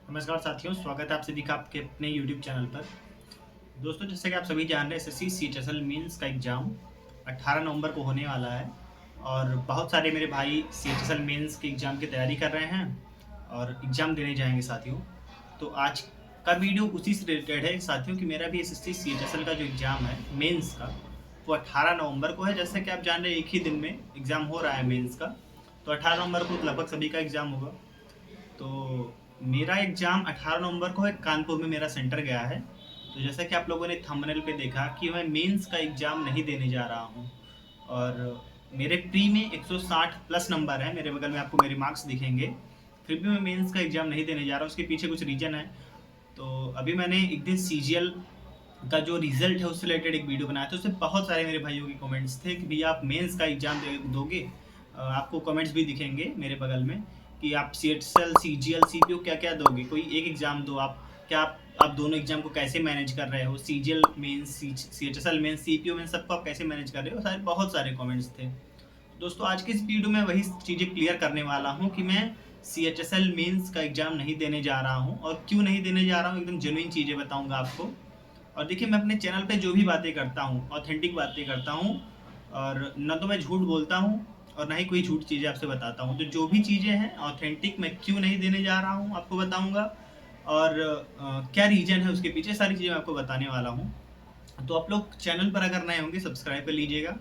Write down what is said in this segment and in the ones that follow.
नमस्कार साथियों, स्वागत है आप सभी का आपके अपने YouTube चैनल पर। दोस्तों, जैसे कि आप सभी जान रहे हैं, एसएससी सीएचएसएल मेंस का एग्ज़ाम 18 नवंबर को होने वाला है और बहुत सारे मेरे भाई सीएचएसएल मेंस के एग्ज़ाम की तैयारी कर रहे हैं और एग्ज़ाम देने जाएंगे साथियों। तो आज का वीडियो उसी से रिलेटेड है साथियों कि मेरा भी एसएससी सीएचएसएल का जो एग्ज़ाम है मेंस का, वो 18 नवंबर को है। जैसे कि आप जान रहे हैं, एक ही दिन में एग्ज़ाम हो रहा है मेंस का। तो 18 नवंबर को लगभग सभी का एग्ज़ाम होगा। तो मेरा एग्ज़ाम 18 नवंबर को है, कानपुर में मेरा सेंटर गया है। तो जैसा कि आप लोगों ने थंबनेल पे देखा कि मैं मेंस का एग्ज़ाम नहीं देने जा रहा हूँ और मेरे प्री में 160 प्लस नंबर है। मेरे बगल में आपको मेरे मार्क्स दिखेंगे, फिर भी मैं मेंस का एग्ज़ाम नहीं देने जा रहा हूँ। उसके पीछे कुछ रीज़न है। तो अभी मैंने एक दिन सीजीएल का जो रिज़ल्ट है उससे रिलेटेड एक वीडियो बनाया था। उसमें बहुत सारे मेरे भाइयों के कमेंट्स थे कि भैया आप मेंस का एग्ज़ाम दोगे। आपको कमेंट्स भी दिखेंगे मेरे बगल में कि आप सीएचएसएल, सीजीएल, सीपीओ क्या-क्या दोगे, कोई एक एग्ज़ाम दो आप। क्या आप दोनों एग्ज़ाम को कैसे मैनेज कर रहे हो? CGL mains, CHSL mains, CPO mains, सबको आप कैसे मैनेज कर रहे हो? सारे बहुत सारे कमेंट्स थे। दोस्तों, आज की इस वीडियो में वही चीज़ें क्लियर करने वाला हूँ कि मैं सीएचएसएल मेंस का एग्ज़ाम नहीं देने जा रहा हूँ और क्यों नहीं देने जा रहा हूँ, एकदम जेन्युइन चीज़ें बताऊँगा आपको। और देखिए, मैं अपने चैनल पे जो भी बातें करता हूँ, ऑथेंटिक बातें करता हूँ और ना तो मैं झूठ बोलता हूँ और ना ही कोई झूठ चीज़ें आपसे बताता हूँ। तो जो भी चीज़ें हैं ऑथेंटिक, मैं क्यों नहीं देने जा रहा हूँ आपको बताऊँगा और क्या रीज़न है उसके पीछे, सारी चीज़ें मैं आपको बताने वाला हूँ। तो आप लोग चैनल पर अगर नए होंगे सब्सक्राइब कर लीजिएगा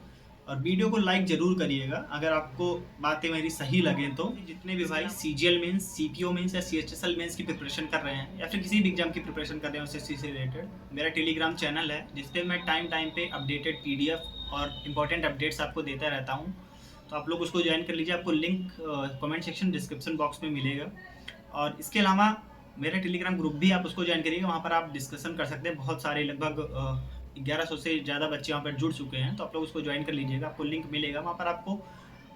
और वीडियो को लाइक ज़रूर करिएगा अगर आपको बातें मेरी सही लगें तो। जितने भी भाई सीजीएल मेंस, सीपीओ मेंस या सीएचएसएल मेंस की प्रिपरेशन कर रहे हैं या फिर किसी भी एग्जाम की प्रिपरेशन कर रहे हैं एसएससी से रिलेटेड, मेरा टेलीग्राम चैनल है जिसपे मैं टाइम टाइम पे अपडेटेड पीडीएफ और इम्पोर्टेंट अपडेट्स आपको देता रहता हूँ। तो आप लोग उसको ज्वाइन कर लीजिए, आपको link comment section description box में मिलेगा। और इसके अलावा मेरा टेलीग्राम ग्रुप भी आप उसको ज्वाइन करिएगा, वहाँ पर आप डिस्कशन कर सकते हैं। बहुत सारे लगभग 1100 से ज़्यादा बच्चे वहाँ पर जुड़ चुके हैं। तो आप लोग उसको ज्वाइन कर लीजिएगा, आपको लिंक मिलेगा, वहाँ पर आपको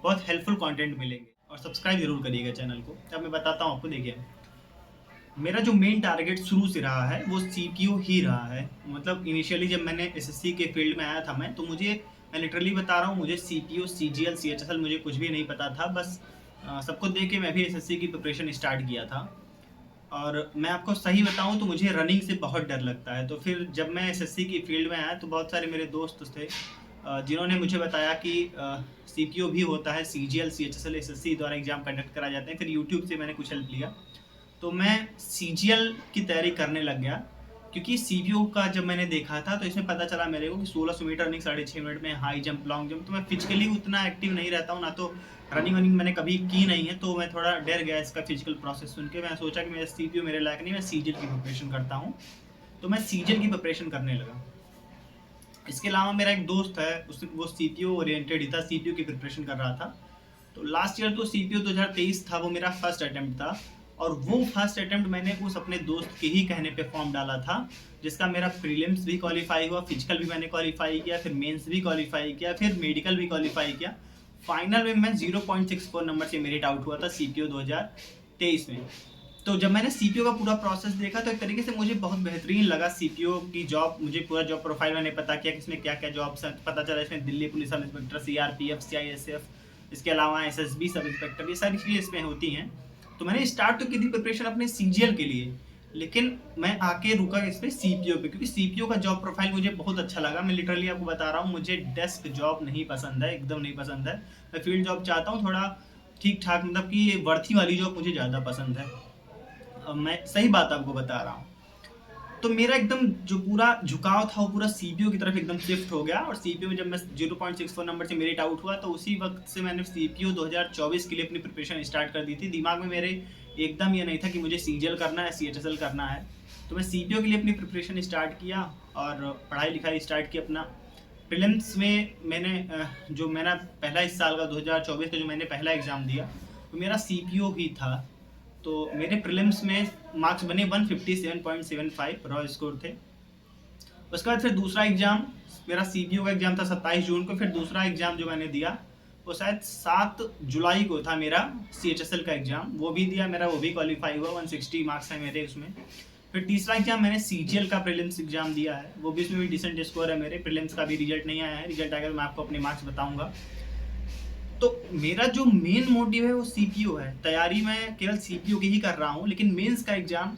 बहुत हेल्पफुल कंटेंट मिलेंगे। और सब्सक्राइब जरूर करिएगा चैनल को। अब मैं बताता हूँ आपको। देखिए, मेरा जो मेन टारगेट शुरू से रहा है वो सीपीओ ही रहा है। मतलब इनिशियली जब मैंने एसएससी के फील्ड में आया था मैं मैं लिटरली बता रहा हूँ, मुझे सीपीओ, सीजीएल, सीएचएसएल मुझे कुछ भी नहीं पता था। बस सबको देख के मैं भी एसएससी की प्रिपरेशन स्टार्ट किया था। और मैं आपको सही बताऊँ तो मुझे रनिंग से बहुत डर लगता है। तो फिर जब मैं एसएससी की फील्ड में आया तो बहुत सारे मेरे दोस्त थे जिन्होंने मुझे बताया कि सीपीओ भी होता है, सीजीएल, सीएचएसएल एसएससी द्वारा एग्जाम कंडक्ट कराए जाते हैं। फिर यूट्यूब से मैंने कुछ हेल्प लिया तो मैं सीजीएल की तैयारी करने लग गया। क्योंकि सीपीओ का जब मैंने देखा था तो इसमें पता चला मेरे को कि 1600 मीटर रनिंग 6.5 मिनट में, हाई जंप, लॉन्ग जंप। तो मैं फिजिकली उतना एक्टिव नहीं रहता हूँ, ना तो रनिंग वनिंग मैंने कभी की नहीं है। तो मैं थोड़ा डर गया इसका फिजिकल प्रोसेस सुन के। मैं सोचा कि मेरा सीपीओ मेरे लायक नहीं, मैं सीजीएल की प्रिपरेशन करता हूँ। तो मैं सीजीएल की प्रिपरेशन करने लगा। इसके अलावा मेरा एक दोस्त है, उस वो सीपीओ ओरिएंटेड ही था, सीपीओ की प्रिपरेशन कर रहा था। तो लास्ट ईयर तो सीपीओ 2023 था, वो मेरा फर्स्ट अटेम्प्ट था। और वो फर्स्ट अटेम्प्ट मैंने उस अपने दोस्त के ही कहने पे फॉर्म डाला था, जिसका मेरा प्रीलिम्स भी क्वालिफाई हुआ, फिजिकल भी मैंने क्वालिफाई किया, फिर मेंस भी क्वालिफाई किया, फिर मेडिकल भी क्वालिफाई किया। फाइनल में मैं 0.64 नंबर से मेरिट आउट हुआ था सीपीओ 2023 में। तो जब मैंने सीपीओ का पूरा प्रोसेस देखा तो एक तरीके से मुझे बहुत बेहतरीन लगा सीपीओ की जॉब। मुझे पूरा जॉब प्रोफाइल मैंने पता किया कि इसमें क्या क्या जॉब्स हैं। पता चला इसमें Delhi police sub inspector, CRPF, CISF, इसके अलावा एसएसबी सब इंस्पेक्टर, ये सारी चीज़ें इसमें होती हैं। तो मैंने स्टार्ट तो की थी प्रिपरेशन अपने सीजीएल के लिए, लेकिन मैं आके रुका इस पर सीपीओ पे, क्योंकि सीपीओ का जॉब प्रोफाइल मुझे बहुत अच्छा लगा। मैं लिटरली आपको बता रहा हूँ, मुझे डेस्क जॉब नहीं पसंद है, एकदम नहीं पसंद है। मैं फील्ड जॉब चाहता हूँ, थोड़ा ठीक ठाक, मतलब कि वर्थी वाली जॉब मुझे ज़्यादा पसंद है। मैं सही बात आपको बता रहा हूँ। तो मेरा एकदम जो पूरा झुकाव था वो पूरा सीपीओ की तरफ एकदम शिफ्ट हो गया। और सीपीओ में जब मैं 0.64 नंबर से मेरिट आउट हुआ तो उसी वक्त से मैंने सीपीओ 2024 के लिए अपनी प्रिपरेशन स्टार्ट कर दी थी। दिमाग में मेरे एकदम ये नहीं था कि मुझे सीजीएल करना है, सीएचएसएल करना है। तो मैं सीपीओ के लिए अपनी प्रिपरेशन स्टार्ट किया और पढ़ाई लिखाई स्टार्ट की अपना। प्रीलिम्स में मैंने जो मेरा पहला इस साल का 2024 का जो मैंने पहला एग्ज़ाम दिया तो मेरा सीपीओ ही था। तो मेरे प्रीलिम्स में मार्क्स बने 157.75 रॉ स्कोर थे। उसके बाद फिर दूसरा एग्ज़ाम मेरा सीपीओ का एग्ज़ाम था 27 जून को। फिर दूसरा एग्ज़ाम जो मैंने दिया वो शायद 7 जुलाई को था मेरा सीएचएसएल का एग्ज़ाम, वो भी दिया मेरा, वो भी क्वालिफाई हुआ, 160 मार्क्स हैं मेरे उसमें। फिर तीसरा एग्ज़ाम मैंने सीजीएल का प्रीलिम्स एग्ज़ाम दिया है, वो भी, इसमें भी डिसेंट स्कोर है मेरे। प्रीलिम्स का भी रिजल्ट नहीं आया है, रिजल्ट आएगा तो मैं आपको अपने मार्क्स बताऊँगा। तो मेरा जो मेन मोटिव है वो सीपीओ है। तैयारी मैं केवल सीपीओ की ही कर रहा हूँ, लेकिन मेंस का एग्ज़ाम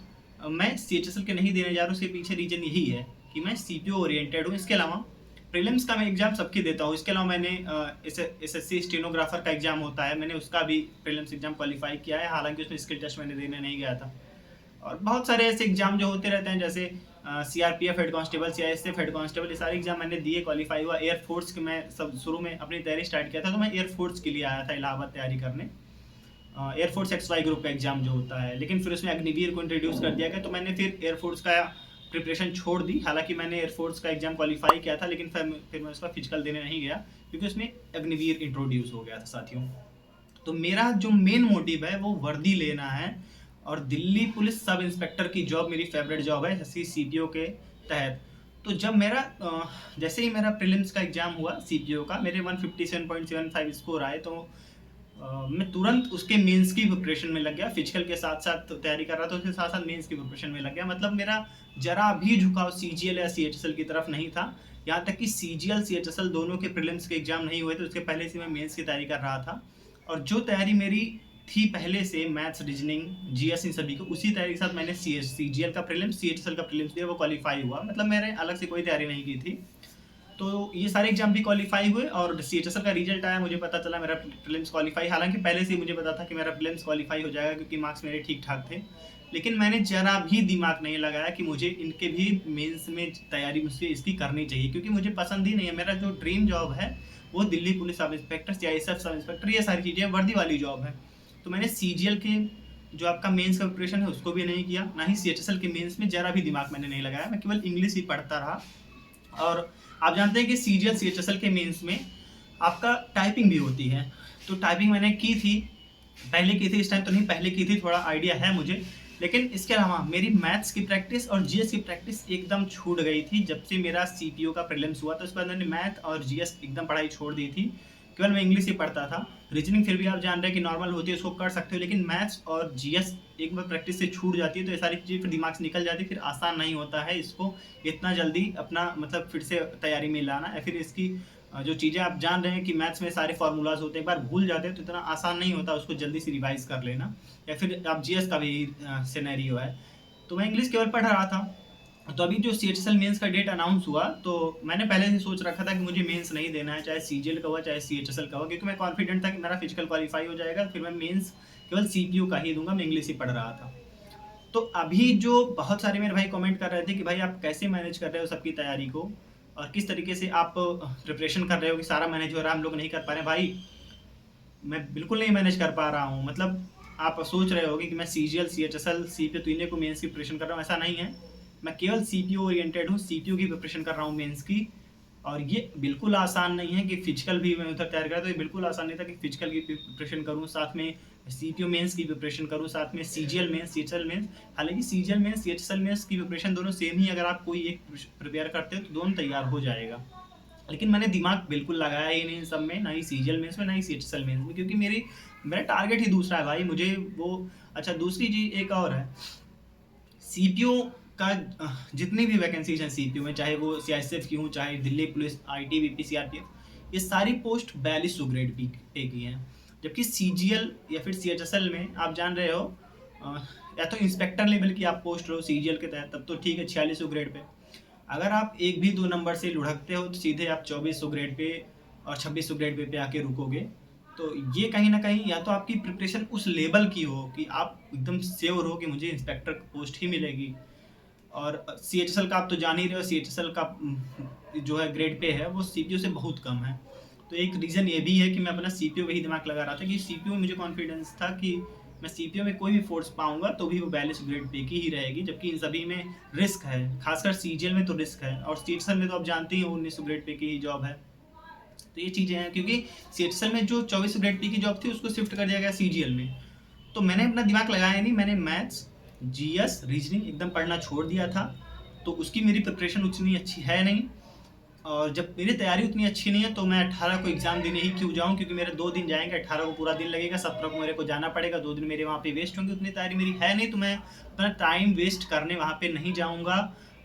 मैं सीएचएसएल के नहीं देने जा रहा हूँ। उसके पीछे रीज़न यही है कि मैं सीपीओ ओरिएंटेड हूँ। इसके अलावा प्रीलिम्स का मैं एग्ज़ाम सबके देता हूँ। इसके अलावा मैंने एसएससी स्टेनोग्राफर का एग्ज़ाम होता है, मैंने उसका भी प्रीलिम्स एग्ज़ाम क्वालिफाई किया है, हालांकि उसमें स्किल टेस्ट मैंने देने नहीं गया था। और बहुत सारे ऐसे एग्ज़ाम जो होते रहते हैं, जैसे CRPF head constable, CISF head constable, ये सारे एग्जाम मैंने दिए, क्वालिफाई हुआ। एयरफोर्स के मैं सब शुरू में अपनी तैयारी स्टार्ट किया था, तो मैं एयरफोर्स के लिए आया था इलाहाबाद तैयारी करने। एयरफोर्स एक्सवाई ग्रुप का एग्जाम जो होता है, लेकिन फिर उसमें अग्निवीर को इंट्रोड्यूस कर दिया गया, तो मैंने फिर एयरफोर्स का प्रिपरेशन छोड़ दी। हालांकि मैंने एयरफोर्स का एग्जाम क्वालिफाई किया था, लेकिन फिर मैं उसका फिजिकल देने नहीं गया, क्योंकि उसमें अग्निवीर इंट्रोड्यूस हो गया था साथियों। तो मेरा जो मेन मोटिव है वो वर्दी लेना है, और दिल्ली पुलिस सब इंस्पेक्टर की जॉब मेरी फेवरेट जॉब है एसएससी सीपीओ के तहत। तो जब मेरा जैसे ही मेरा प्रीलिम्स का एग्ज़ाम हुआ सीपीओ का, मेरे 157.75 स्कोर आए, तो मैं तुरंत उसके मेंस की प्रिपरेशन में लग गया। फिजिकल के साथ साथ तैयारी कर रहा था, उसके साथ साथ मेंस की प्रिपरेशन में लग गया। मतलब मेरा जरा भी झुकाव सीजीएल या सीएचएसएल की तरफ नहीं था। यहाँ तक कि सीजीएल सीएचएसएल दोनों के प्रीलिम्स के एग्जाम नहीं हुए थे, उसके पहले से मैं मेंस की तैयारी कर रहा था। और जो तैयारी मेरी थी पहले से, मैथ्स, रीजनिंग, जीएस, इन सभी को, उसी तैयारी के साथ मैंने सीजीएल का प्रीलिम्स, सीएचएसएल का प्रीलिम्स दिया, वो क्वालिफाई हुआ। मतलब मैंने अलग से कोई तैयारी नहीं की थी। तो ये सारे एग्जाम भी क्वालिफाई हुए, और सीएचएसएल का रिजल्ट आया, मुझे पता चला मेरा प्रीलिम्स क्वालिफाई। हालांकि पहले से मुझे पता था कि मेरा प्रीलिम्स क्वालिफाई हो जाएगा, क्योंकि मार्क्स मेरे ठीक ठाक थे। लेकिन मैंने जरा भी दिमाग नहीं लगाया कि मुझे इनके भी मेंस में तैयारी मुझसे इसकी करनी चाहिए, क्योंकि मुझे पसंद ही नहीं है। मेरा जो ड्रीम जॉब है वो Delhi police sub inspector, CISF sub inspector, ये सारी चीज़ें वर्दी वाली जॉब है। तो मैंने सीजीएल के जो आपका मेंस का प्रिपरेशन है उसको भी नहीं किया, ना ही सीएचएसएल के मेंस में जरा भी दिमाग मैंने नहीं लगाया। मैं केवल इंग्लिश ही पढ़ता रहा। और आप जानते हैं कि सीजीएल सीएचएसएल के मेंस में आपका टाइपिंग भी होती है, तो टाइपिंग मैंने की थी, पहले की थी, इस टाइम तो नहीं, पहले की थी, थोड़ा आइडिया है मुझे। लेकिन इसके अलावा मेरी मैथ्स की प्रैक्टिस और जीएस की प्रैक्टिस एकदम छूट गई थी। जब से मेरा सीपीओ का प्रीलिम्स हुआ, तो उसके बाद मैंने मैथ और जीएस एकदम पढ़ाई छोड़ दी थी, केवल मैं इंग्लिश ही पढ़ता था। रीजनिंग फिर भी आप जान रहे हैं कि नॉर्मल होती है, उसको कर सकते हो, लेकिन मैथ्स और जीएस एक बार प्रैक्टिस से छूट जाती है, तो ये सारी चीज़ें फिर दिमाग से निकल जाती है, फिर आसान नहीं होता है इसको इतना जल्दी अपना मतलब फिर से तैयारी में लाना, या फिर इसकी जो चीज़ें आप जान रहे हैं कि मैथ्स में सारे फार्मूलाज होते हैं, एक बार भूल जाते हैं तो इतना आसान नहीं होता उसको जल्दी से रिवाइज कर लेना। या फिर आप जीएस का भी सिनेरियो है। तो मैं इंग्लिश केवल पढ़ रहा था। तो अभी जो सीएचएसएल मेंस का डेट अनाउंस हुआ, तो मैंने पहले से सोच रखा था कि मुझे मेंस नहीं देना है, चाहे सीजीएल का हुआ चाहे सीएचएसएल का हुआ, क्योंकि मैं कॉन्फिडेंट था कि मेरा फिजिकल क्वालिफाई हो जाएगा, फिर मैं मेंस केवल सीपीयू का ही दूंगा। मैं इंग्लिश ही पढ़ रहा था। तो अभी जो बहुत सारे मेरे भाई कमेंट कर रहे थे कि भाई आप कैसे मैनेज कर रहे हो सबकी तैयारी को, और किस तरीके से आप प्रिपरेशन कर रहे हो कि सारा मैनेज हो रहा है, हम लोग नहीं कर पा रहे। भाई मैं बिल्कुल नहीं मैनेज कर पा रहा हूँ। मतलब आप सोच रहे होगे कि मैं सीजीएल सीएचएसएल सीपीयू तीनों को मेंस की प्रिपरेशन कर रहा हूँ, ऐसा नहीं है। मैं केवल सीपीयू ओरिएंटेड हूँ, सीपीयू की प्रिपरेशन कर रहा हूँ मेंस की। और ये बिल्कुल आसान नहीं है कि फिजिकल भी मैं उधर तैयार करा, तो ये बिल्कुल आसान नहीं था कि फिजिकल की प्रिपरेशन करूँ, साथ में सीपीयू मेंस की प्रिपरेशन करूँ, साथ में सीजीएल मेंस, सीएचएसएल मेंस। हालांकि सीजीएल मेंस, सीएचएसएल मेंस की प्रिपरेशन दोनों सेम ही, अगर आप कोई एक प्रिपेयर करते हो तो दोनों तैयार हो जाएगा। लेकिन मैंने दिमाग बिल्कुल लगाया ही नहीं इन सब में, ना ही सीजीएल मेंस में, ना ही सीएचएसएल मेंस में, क्योंकि मेरा टारगेट ही दूसरा है भाई। मुझे वो अच्छा, दूसरी चीज़ एक और है, सीपीयू का जितनी भी वैकेंसीज हैं सीपीयू में, चाहे वो सीआईएसएफ की हूँ, चाहे दिल्ली पुलिस, आईटीबीपी, सीआरपीएफ, ये सारी पोस्ट 4200 ग्रेड पे की हैं। जबकि सीजीएल या फिर सीएचएसएल में आप जान रहे हो, या तो इंस्पेक्टर लेवल की आप पोस्ट रहो सीजीएल के तहत, तब तो ठीक है 4600 ग्रेड पे। अगर आप एक भी 2 नंबर से लुढ़कते हो तो सीधे आप 2400 ग्रेड पे और 2600 ग्रेड पे आके रुकोगे। तो ये कहीं ना कहीं या तो आपकी प्रिपरेशन उस लेवल की हो कि आप एकदम श्योर हो कि मुझे इंस्पेक्टर पोस्ट ही मिलेगी, और सीएचएसएल का आप तो जान ही रहे हो, सीएचएसएल का जो है ग्रेड पे है वो सीपीयू से बहुत कम है। तो एक रीज़न ये भी है कि मैं अपना सीपीयू में ही दिमाग लगा रहा था कि सीपीयू में मुझे कॉन्फिडेंस था कि मैं सीपीयू में कोई भी फोर्स पाऊंगा तो भी वो 42 ग्रेड पे की ही रहेगी, जबकि इन सभी में रिस्क है, खासकर सीजीएल में तो रिस्क है, और सीएचएसएल में तो आप जानते ही हो 1900 ग्रेड पे की ही जॉब है। तो ये चीज़ें हैं, क्योंकि सीएचएसएल में जो 2400 ग्रेड पे की जॉब थी उसको शिफ्ट कर दिया गया सीजीएल में। तो मैंने अपना दिमाग लगाया नहीं, मैंने मैथ्स, जीएस, रीजनिंग एकदम पढ़ना छोड़ दिया था। तो उसकी मेरी प्रिपरेशन उतनी अच्छी है नहीं, और जब मेरी तैयारी उतनी अच्छी नहीं है तो मैं 18 को एग्ज़ाम देने ही क्यों जाऊँ, क्योंकि मेरे 2 दिन जाएंगे, 18 को पूरा दिन लगेगा, 17 को मेरे को जाना पड़ेगा, 2 दिन मेरे वहाँ पे वेस्ट होंगे, उतनी तैयारी मेरी है नहीं। तो मैं अपना टाइम वेस्ट करने वहाँ पे नहीं जाऊँगा,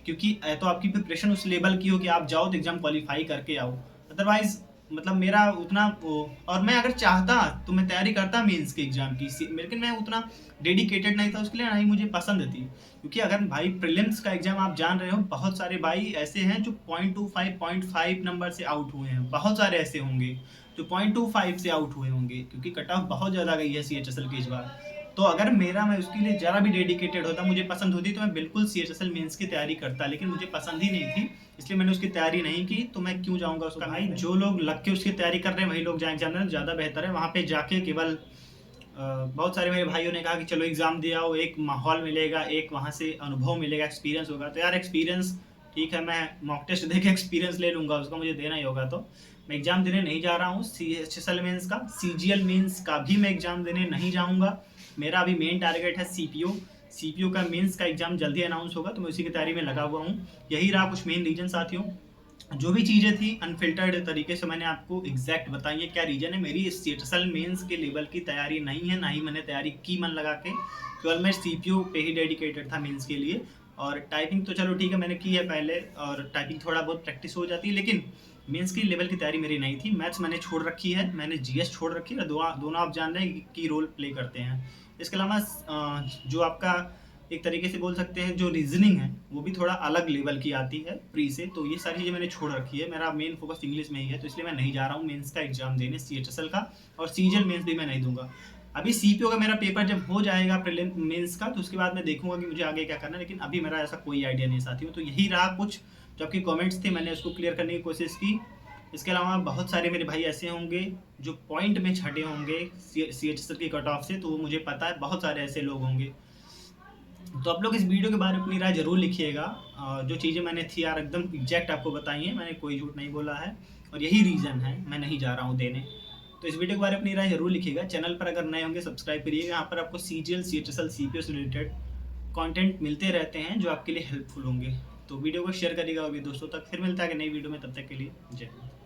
क्योंकि तो आपकी प्रिपरेशन उस लेवल की हो कि आप जाओ तो एग्ज़ाम क्वालिफाई करके आओ। अदरवाइज़ मतलब मेरा उतना वो, और मैं अगर चाहता तो मैं तैयारी करता मेंस के एग्ज़ाम की, लेकिन मैं उतना डेडिकेटेड नहीं था उसके लिए, ना ही मुझे पसंद थी। क्योंकि अगर भाई प्रीलिम्स का एग्ज़ाम आप जान रहे हो, बहुत सारे भाई ऐसे हैं जो 0.25 0.5 नंबर से आउट हुए हैं, बहुत सारे ऐसे होंगे जो 0.25 से आउट हुए होंगे, क्योंकि कट ऑफ बहुत ज़्यादा गई है सीएचएसएल की इस बार। तो अगर मैं उसके लिए ज़रा भी डेडिकेटेड होता, मुझे पसंद होती, तो मैं बिल्कुल सीएचएसएल मेंस की तैयारी करता, लेकिन मुझे पसंद ही नहीं थी, इसलिए मैंने उसकी तैयारी नहीं की, तो मैं क्यों जाऊँगा उसका। भाई जो लोग लग के उसकी तैयारी कर रहे हैं वही लोग जाएँ एग्ज़ाम देने, ज़्यादा बेहतर है। वहाँ पे जाके केवल बहुत सारे मेरे भाइयों ने कहा कि चलो एग्ज़ाम दे आओ, एक माहौल मिलेगा, एक वहाँ से अनुभव मिलेगा, एक्सपीरियंस होगा। तो यार एक्सपीरियंस ठीक है, मैं मॉक टेस्ट दे के एक्सपीरियंस ले लूँगा, उसका मुझे देना ही होगा। तो मैं एग्ज़ाम देने नहीं जा रहा हूँ सीएचएसएल मेंस का, सीजीएल मेंस का भी मैं एग्ज़ाम देने नहीं जाऊँगा। मेरा अभी मेन टारगेट है सीपीओ। सीपीओ का मेंस का एग्ज़ाम जल्दी अनाउंस होगा, तो मैं उसी की तैयारी में लगा हुआ हूँ। यही रहा कुछ मेन रीज़न साथियों। जो भी चीज़ें थी अनफिल्टर्ड तरीके से मैंने आपको एग्जैक्ट बताई है क्या रीज़न है। मेरी सीएचएसएल मेंस के लेवल की तैयारी नहीं है, ना ही मैंने तैयारी की मन लगा के, केवल मैं सीपीयू पे ही डेडिकेटेड था मेंस के लिए। और टाइपिंग तो चलो ठीक है मैंने की है पहले, और टाइपिंग थोड़ा बहुत प्रैक्टिस हो जाती है, लेकिन मेंस की लेवल की तैयारी मेरी नहीं थी। मैथ्स मैंने छोड़ रखी है, मैंने जीएस छोड़ रखी है, दोनों आप जान रहे हैं की रोल प्ले करते हैं। इसके अलावा जो आपका एक तरीके से बोल सकते हैं जो रीजनिंग है वो भी थोड़ा अलग लेवल की आती है प्री से, तो ये सारी चीज़ें मैंने छोड़ रखी है। मेरा मेन फोकस इंग्लिश में ही है, तो इसलिए मैं नहीं जा रहा हूँ मेंस का एग्जाम देने सीएचएसएल का, और सीजीएल मेंस भी मैं नहीं दूंगा। अभी सीपीओ का मेरा पेपर जब हो जाएगा प्रीलिम मेंस का, तो उसके बाद मैं देखूंगा कि मुझे आगे क्या करना है, लेकिन अभी मेरा ऐसा कोई आइडिया नहीं साथियों। तो यही रहा कुछ जो आपके कॉमेंट्स थे, मैंने उसको क्लियर करने की कोशिश की। इसके अलावा बहुत सारे मेरे भाई ऐसे होंगे जो पॉइंट में छठे होंगे सीएचएसएल की कट ऑफ से, तो वो मुझे पता है, बहुत सारे ऐसे लोग होंगे। तो आप लोग इस वीडियो के बारे में अपनी राय ज़रूर लिखिएगा। जो चीज़ें मैंने थी यार एकदम एग्जैक्ट आपको बताई हैं, मैंने कोई झूठ नहीं बोला है, और यही रीज़न है मैं नहीं जा रहा हूँ देने। तो इस वीडियो के बारे में अपनी राय ज़रूर लिखिएगा। चैनल पर अगर नए होंगे सब्सक्राइब करिएगा, यहाँ पर आपको सीजीएल सीएचएसएल सीपीओ से रिलेटेड कंटेंट मिलते रहते हैं जो आपके लिए हेल्पफुल होंगे। तो वीडियो को शेयर करिएगा अभी दोस्तों तक। फिर मिलता है कि नई वीडियो में, तब तक के लिए जय हिंद।